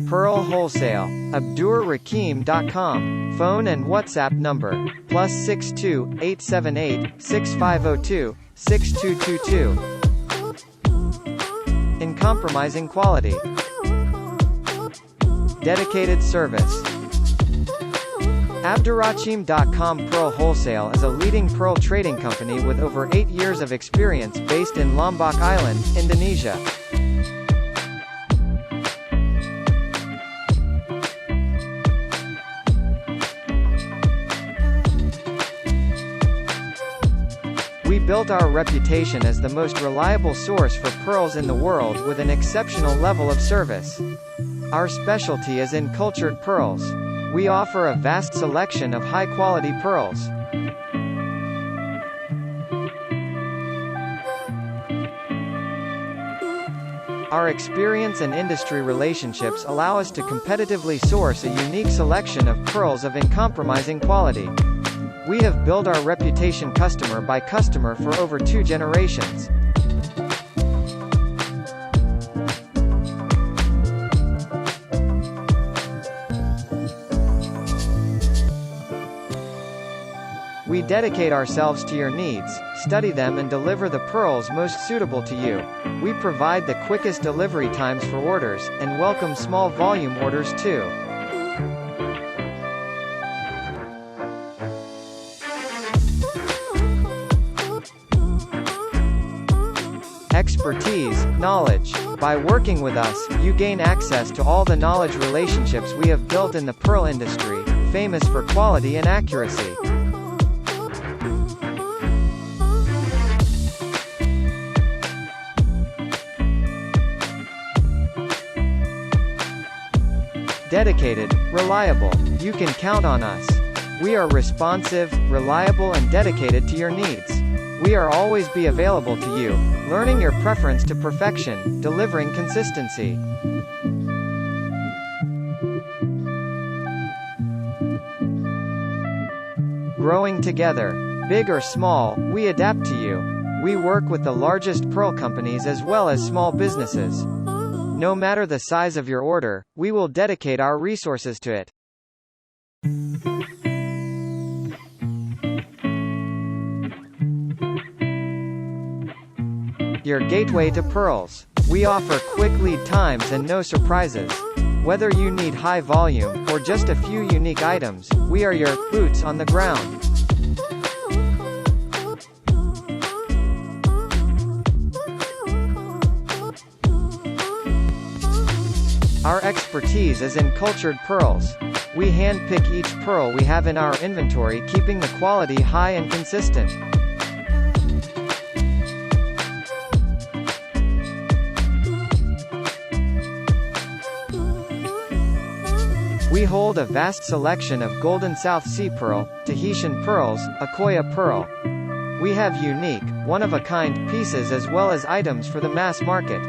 Pearl Wholesale. AbdurRakim.com. Phone and WhatsApp number, +62 878 6502 6222. Uncompromising quality. Dedicated service. Abdurrahim.com. Pearl Wholesale is a leading pearl trading company with over 8 years of experience based in Lombok Island, Indonesia. We built our reputation as the most reliable source for pearls in the world with an exceptional level of service. Our specialty is in cultured pearls. We offer a vast selection of high-quality pearls. Our experience and industry relationships allow us to competitively source a unique selection of pearls of uncompromising quality. We have built our reputation customer by customer for over 2 generations. We dedicate ourselves to your needs, study them and deliver the pearls most suitable to you. We provide the quickest delivery times for orders, and welcome small volume orders too. Expertise, knowledge. By working with us, you gain access to all the knowledge relationships we have built in the pearl industry, famous for quality and accuracy. Dedicated, reliable. You can count on us. We are responsive, reliable and dedicated to your needs. We are always be available to you, learning your preference to perfection, delivering consistency. Growing together. Big or small, we adapt to you. We work with the largest pearl companies as well as small businesses. No matter the size of your order, we will dedicate our resources to it. Your gateway to pearls. We offer quick lead times and no surprises. Whether you need high volume, or just a few unique items, we are your boots on the ground. Our expertise is in cultured pearls. We hand-pick each pearl we have in our inventory, keeping the quality high and consistent. We hold a vast selection of golden South Sea pearl, Tahitian pearls, Akoya pearl. We have unique, one-of-a-kind pieces as well as items for the mass market.